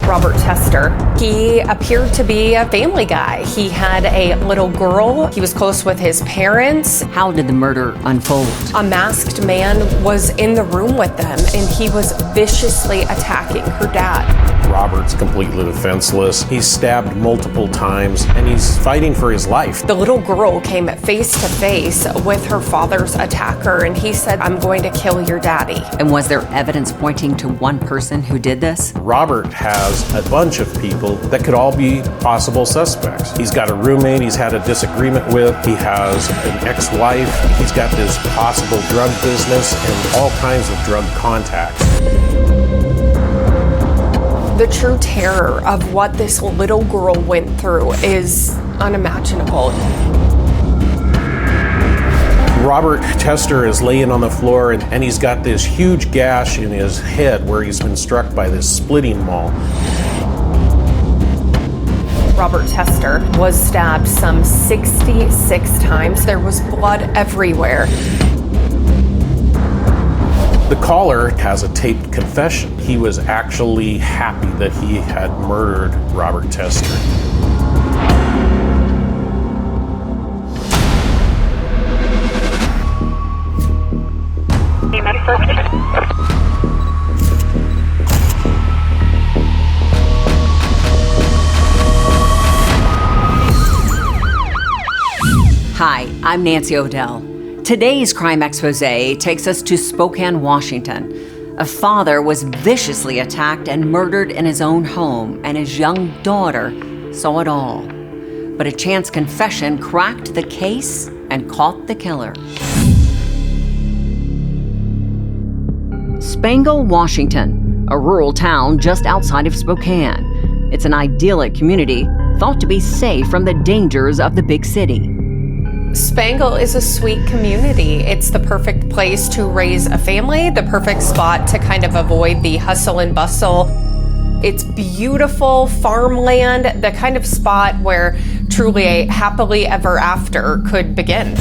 Robert Tester. He appeared to be a family guy. He had a little girl. He was close with his parents. How did the murder unfold? A masked man was in the room with them, and he was viciously attacking her dad. Robert's completely defenseless. He's stabbed multiple times, and he's fighting for his life. The little girl came face to face with her father's attacker, and he said, "I'm going to kill your daddy." And was there evidence pointing to one person who did this? Robert has a bunch of people that could all be possible suspects. He's got a roommate he's had a disagreement with. He has an ex-wife. He's got this possible drug business and all kinds of drug contacts. The true terror of what this little girl went through is unimaginable. Robert Tester is laying on the floor and he's got this huge gash in his head where he's been struck by this splitting maul. Robert Tester was stabbed some 66 times. There was blood everywhere. The caller has a taped confession. He was actually happy that he had murdered Robert Tester. Hi, I'm Nancy O'Dell. Today's Crime Expose takes us to Spokane, Washington. A father was viciously attacked and murdered in his own home, and his young daughter saw it all. But a chance confession cracked the case and caught the killer. Spangle, Washington, a rural town just outside of Spokane. It's an idyllic community thought to be safe from the dangers of the big city. Spangle is a sweet community. It's the perfect place to raise a family, the perfect spot to kind of avoid the hustle and bustle. It's beautiful farmland, the kind of spot where truly a happily ever after could begin.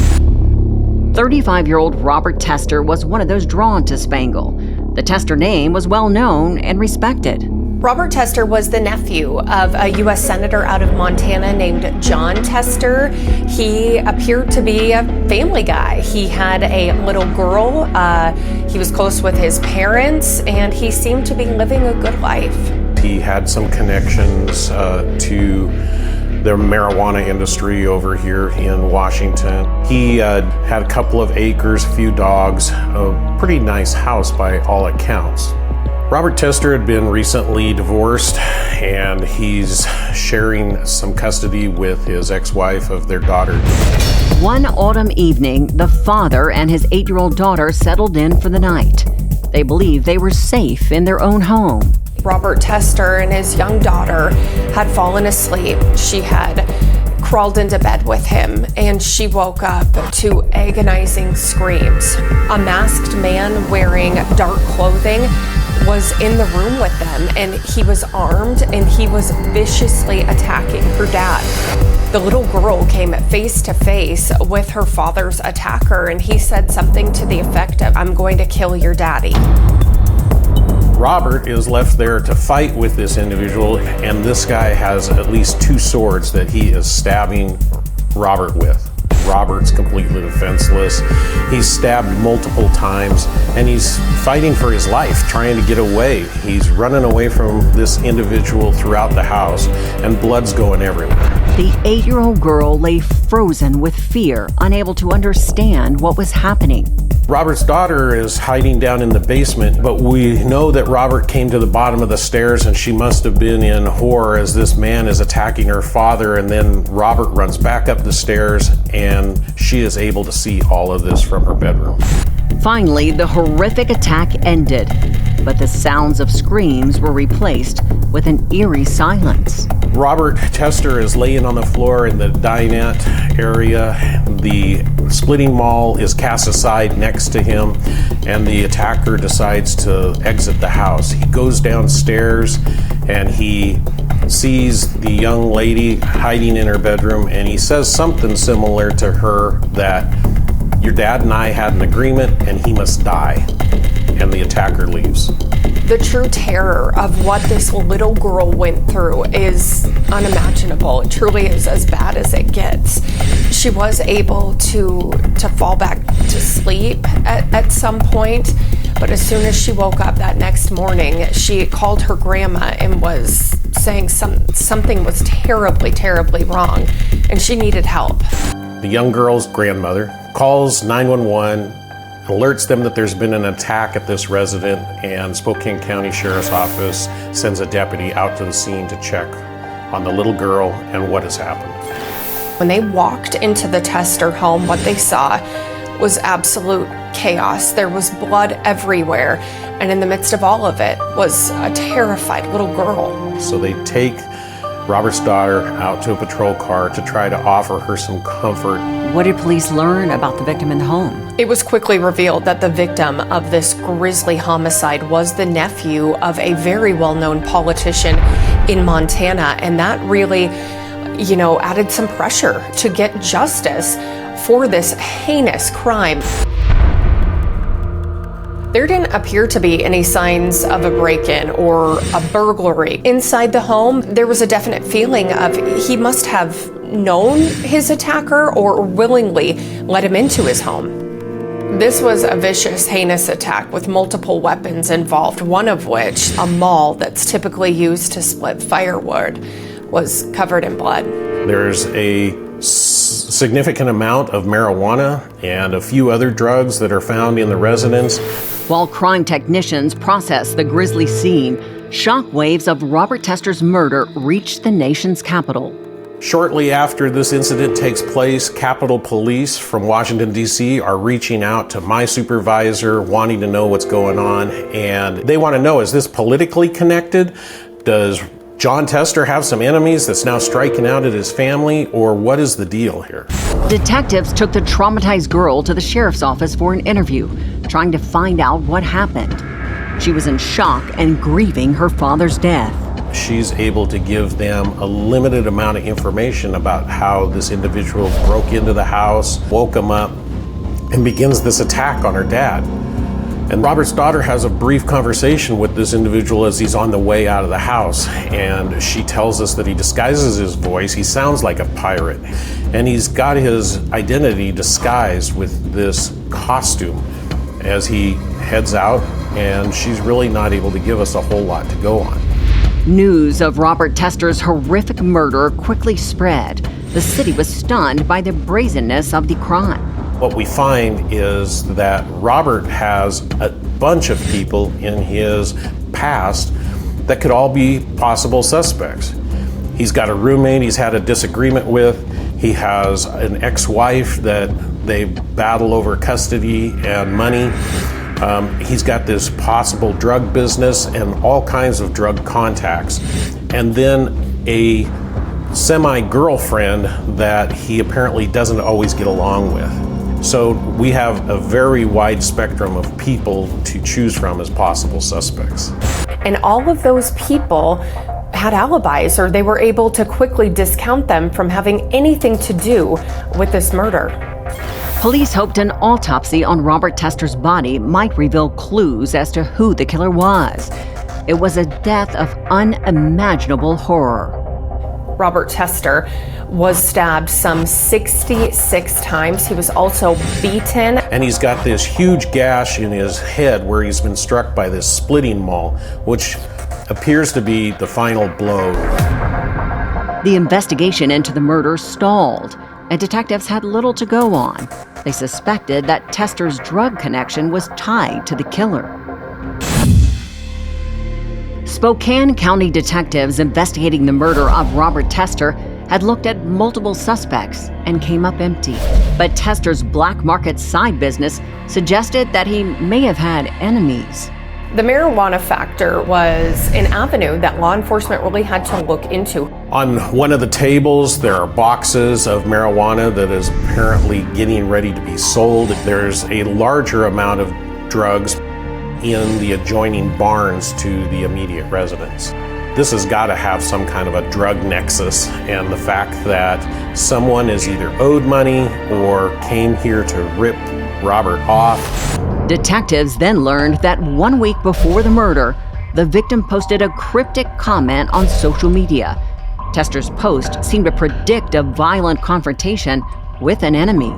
35-year-old Robert Tester was one of those drawn to Spangle. The Tester name was well known and respected. Robert Tester was the nephew of a U.S. Senator out of Montana named John Tester. He appeared to be a family guy. He had a little girl. He was close with his parents, and he seemed to be living a good life. He had some connections to the marijuana industry over here in Washington. He had a couple of acres, a few dogs, a pretty nice house by all accounts. Robert Tester had been recently divorced, and he's sharing some custody with his ex-wife of their daughter. One autumn evening, the father and his 8-year-old daughter settled in for the night. They believed they were safe in their own home. Robert Tester and his young daughter had fallen asleep. She had crawled into bed with him, and she woke up to agonizing screams. A masked man wearing dark clothing was in the room with them, and he was armed, and he was viciously attacking her dad. The little girl came face to face with her father's attacker, and he said something to the effect of, "I'm going to kill your daddy." Robert is left there to fight with this individual, and this guy has at least 2 swords that he is stabbing Robert with. Robert's completely defenseless. He's stabbed multiple times, and he's fighting for his life, trying to get away. He's running away from this individual throughout the house, and blood's going everywhere. The 8-year-old girl lay frozen with fear, unable to understand what was happening. Robert's daughter is hiding down in the basement, but we know that Robert came to the bottom of the stairs, and she must have been in horror as this man is attacking her father, and then Robert runs back up the stairs, and she is able to see all of this from her bedroom. Finally, the horrific attack ended, but the sounds of screams were replaced with an eerie silence. Robert Tester is laying on the floor in the dinette area. The splitting maul is cast aside next to him, and the attacker decides to exit the house. He goes downstairs, and he sees the young lady hiding in her bedroom, and he says something similar to her that, "Your dad and I had an agreement, and he must die." And the attacker leaves. The true terror of what this little girl went through is unimaginable. It truly is as bad as it gets. She was able to fall back to sleep at some point, but as soon as she woke up that next morning, she called her grandma and was saying something was terribly, terribly wrong, and she needed help. The young girl's grandmother calls 911, alerts them that there's been an attack at this resident, and Spokane County Sheriff's Office sends a deputy out to the scene to check on the little girl and what has happened. When they walked into the Tester home, what they saw was absolute chaos. There was blood everywhere, and in the midst of all of it was a terrified little girl. So they take Robert's daughter out to a patrol car to try to offer her some comfort. What did police learn about the victim in the home? It was quickly revealed that the victim of this grisly homicide was the nephew of a very well-known politician in Montana, and that really, added some pressure to get justice for this heinous crime. There didn't appear to be any signs of a break-in or a burglary. Inside the home, there was a definite feeling of he must have known his attacker or willingly let him into his home. This was a vicious, heinous attack with multiple weapons involved, one of which, a maul that's typically used to split firewood, was covered in blood. There's a significant amount of marijuana and a few other drugs that are found in the residence. While crime technicians process the grisly scene, shockwaves of Robert Tester's murder reached the nation's capital. Shortly after this incident takes place, Capitol Police from Washington, D.C. are reaching out to my supervisor, wanting to know what's going on. And they want to know, is this politically connected? Does John Tester have some enemies that's now striking out at his family, or what is the deal here? Detectives took the traumatized girl to the sheriff's office for an interview, trying to find out what happened. She was in shock and grieving her father's death. She's able to give them a limited amount of information about how this individual broke into the house, woke him up, and begins this attack on her dad. And Robert's daughter has a brief conversation with this individual as he's on the way out of the house, and she tells us that he disguises his voice. He sounds like a pirate, and he's got his identity disguised with this costume as he heads out, and she's really not able to give us a whole lot to go on. News of Robert Tester's horrific murder quickly spread. The city was stunned by the brazenness of the crime. What we find is that Robert has a bunch of people in his past that could all be possible suspects. He's got a roommate he's had a disagreement with. He has an ex-wife that they battle over custody and money. He's got this possible drug business and all kinds of drug contacts. And then a semi-girlfriend that he apparently doesn't always get along with. So we have a very wide spectrum of people to choose from as possible suspects. And all of those people had alibis, or they were able to quickly discount them from having anything to do with this murder. Police hoped an autopsy on Robert Tester's body might reveal clues as to who the killer was. It was a death of unimaginable horror. Robert Tester was stabbed some 66 times. He was also beaten. And he's got this huge gash in his head where he's been struck by this splitting maul, which appears to be the final blow. The investigation into the murder stalled, and detectives had little to go on. They suspected that Tester's drug connection was tied to the killer. Spokane County detectives investigating the murder of Robert Tester had looked at multiple suspects and came up empty. But Tester's black market side business suggested that he may have had enemies. The marijuana factor was an avenue that law enforcement really had to look into. On one of the tables, there are boxes of marijuana that is apparently getting ready to be sold. There's a larger amount of drugs in the adjoining barns to the immediate residence. This has got to have some kind of a drug nexus, and the fact that someone is either owed money or came here to rip Robert off. Detectives then learned that 1 week before the murder, the victim posted a cryptic comment on social media. Tester's post seemed to predict a violent confrontation with an enemy.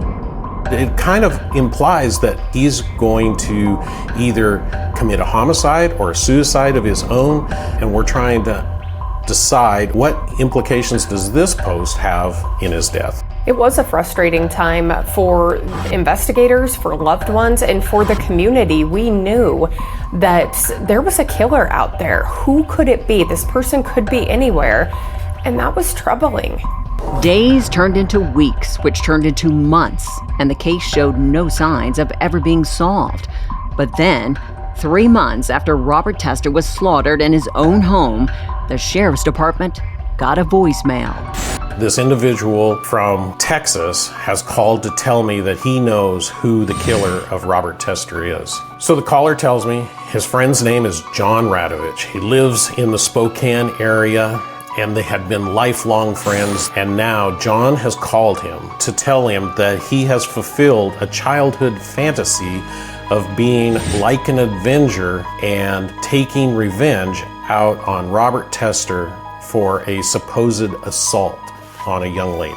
It kind of implies that he's going to either commit a homicide or a suicide of his own, and we're trying to decide what implications does this post have in his death. It was a frustrating time for investigators, for loved ones, and for the community. We knew that there was a killer out there. Who could it be? This person could be anywhere, and that was troubling. Days turned into weeks, which turned into months, and the case showed no signs of ever being solved. But then, 3 months after Robert Tester was slaughtered in his own home, the sheriff's department got a voicemail. This individual from Texas has called to tell me that he knows who the killer of Robert Tester is. So the caller tells me his friend's name is John Radovich. He lives in the Spokane area, and they had been lifelong friends. And now John has called him to tell him that he has fulfilled a childhood fantasy of being like an Avenger and taking revenge out on Robert Tester for a supposed assault on a young lady.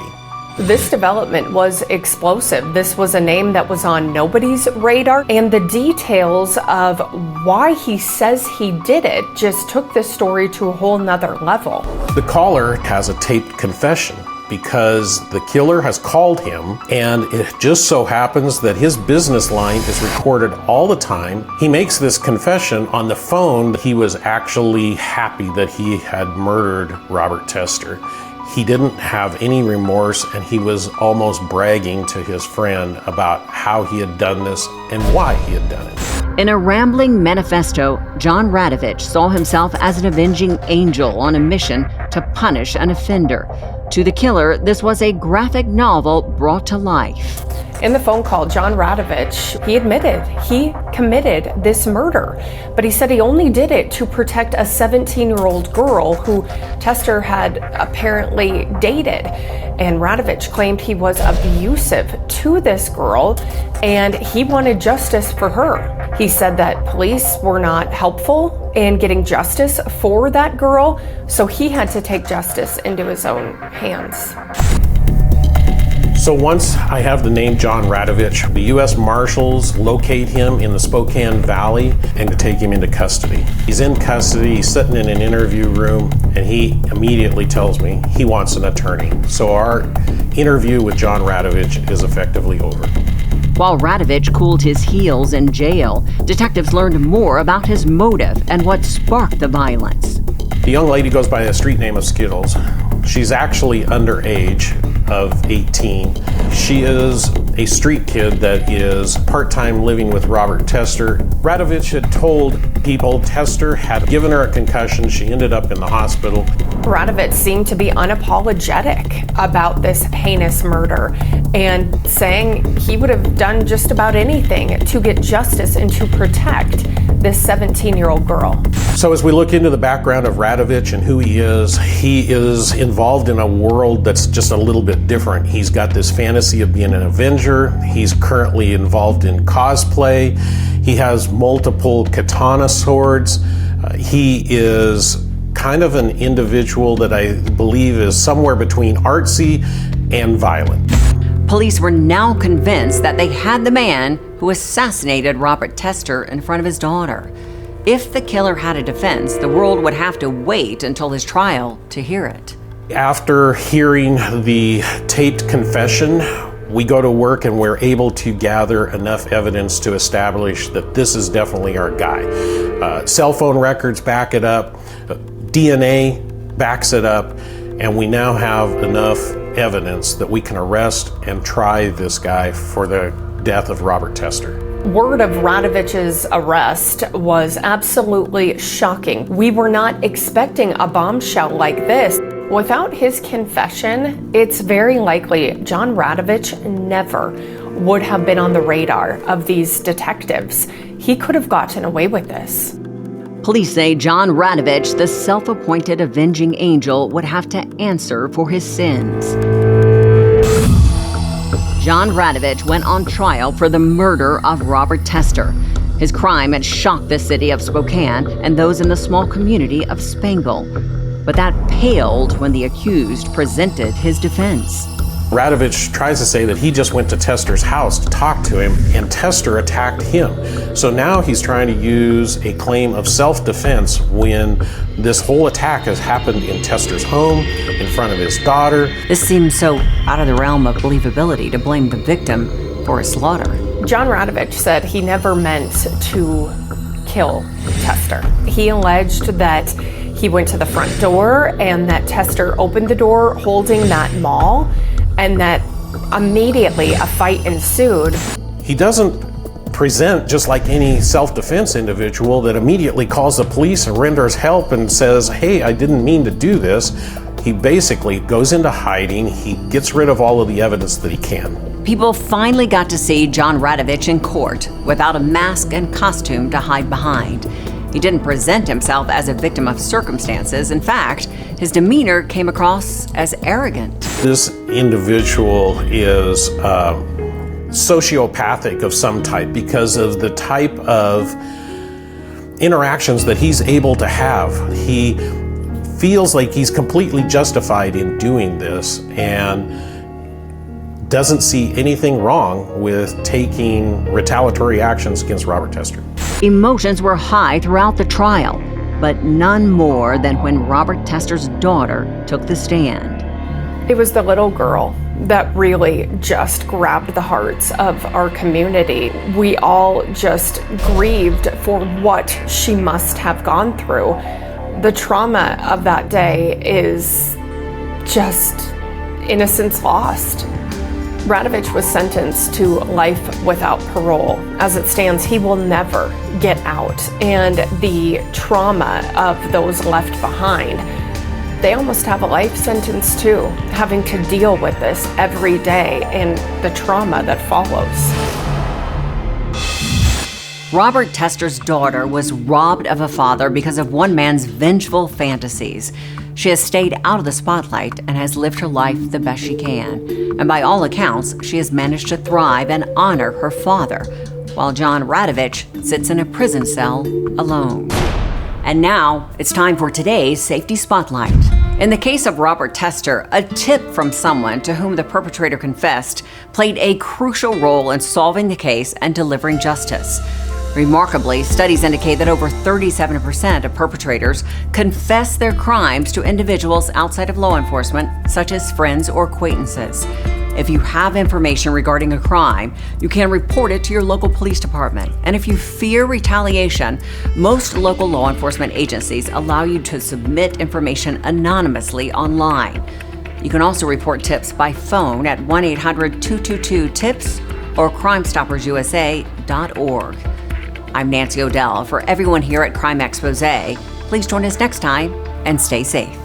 This development was explosive. This was a name that was on nobody's radar, and the details of why he says he did it just took this story to a whole nother level. The caller has a taped confession because the killer has called him, and it just so happens that his business line is recorded all the time. He makes this confession on the phone. He was actually happy that he had murdered Robert Tester. He didn't have any remorse, and he was almost bragging to his friend about how he had done this and why he had done it. In a rambling manifesto, John Radovich saw himself as an avenging angel on a mission to punish an offender. To the killer, this was a graphic novel brought to life. In the phone call, John Radovich, he admitted he committed this murder, but he said he only did it to protect a 17-year-old girl who Tester had apparently dated. And Radovich claimed he was abusive to this girl, and he wanted justice for her. He said that police were not helpful in getting justice for that girl, so he had to take justice into his own hands. So once I have the name John Radovich, the U.S. Marshals locate him in the Spokane Valley and take him into custody. He's in custody, he's sitting in an interview room, and he immediately tells me he wants an attorney. So our interview with John Radovich is effectively over. While Radovich cooled his heels in jail, detectives learned more about his motive and what sparked the violence. The young lady goes by the street name of Skittles. She's actually underage of 18. She is a street kid that is part-time living with Robert Tester. Radovich had told people Tester had given her a concussion. She ended up in the hospital. Radovich seemed to be unapologetic about this heinous murder and saying he would have done just about anything to get justice and to protect this 17-year-old girl. So as we look into the background of Radovich and who he is involved in a world that's just a little bit different. He's got this fantasy of being an Avenger. He's currently involved in cosplay. He has multiple katana swords. He is kind of an individual that I believe is somewhere between artsy and violent. Police were now convinced that they had the man who assassinated Robert Tester in front of his daughter. If the killer had a defense, the world would have to wait until his trial to hear it. After hearing the taped confession, we go to work and we're able to gather enough evidence to establish that this is definitely our guy. Cell phone records back it up, DNA backs it up, and we now have enough evidence that we can arrest and try this guy for the death of Robert Tester. Word of Radovich's arrest was absolutely shocking. We were not expecting a bombshell like this. Without his confession, it's very likely John Radovich never would have been on the radar of these detectives. He could have gotten away with this. Police say John Radovich, the self-appointed avenging angel, would have to answer for his sins. John Radovich went on trial for the murder of Robert Tester. His crime had shocked the city of Spokane and those in the small community of Spangle. But that paled when the accused presented his defense. Radovich tries to say that he just went to Tester's house to talk to him, and Tester attacked him. So now he's trying to use a claim of self-defense when this whole attack has happened in Tester's home, in front of his daughter. This seems so out of the realm of believability to blame the victim for a slaughter. John Radovich said he never meant to kill Tester. He alleged that he went to the front door and that Tester opened the door holding that maul, and that immediately a fight ensued. He doesn't present just like any self-defense individual that immediately calls the police and renders help and says, hey, I didn't mean to do this. He basically goes into hiding. He gets rid of all of the evidence that he can. People finally got to see John Radovich in court without a mask and costume to hide behind. He didn't present himself as a victim of circumstances. In fact, his demeanor came across as arrogant. This individual is sociopathic of some type because of the type of interactions that he's able to have. He feels like he's completely justified in doing this and doesn't see anything wrong with taking retaliatory actions against Robert Tester. Emotions were high throughout the trial, but none more than when Robert Tester's daughter took the stand. It was the little girl that really just grabbed the hearts of our community. We all just grieved for what she must have gone through. The trauma of that day is just innocence lost. Radovich was sentenced to life without parole. As it stands, he will never get out. And the trauma of those left behind, they almost have a life sentence too, having to deal with this every day and the trauma that follows. Robert Tester's daughter was robbed of a father because of one man's vengeful fantasies. She has stayed out of the spotlight and has lived her life the best she can. And by all accounts, she has managed to thrive and honor her father, while John Radovich sits in a prison cell alone. And now it's time for today's Safety Spotlight. In the case of Robert Tester, a tip from someone to whom the perpetrator confessed played a crucial role in solving the case and delivering justice. Remarkably, studies indicate that over 37% of perpetrators confess their crimes to individuals outside of law enforcement, such as friends or acquaintances. If you have information regarding a crime, you can report it to your local police department. And if you fear retaliation, most local law enforcement agencies allow you to submit information anonymously online. You can also report tips by phone at 1-800-222-TIPS or crimestoppersusa.org. I'm Nancy O'Dell. For everyone here at Crime Exposé, please join us next time and stay safe.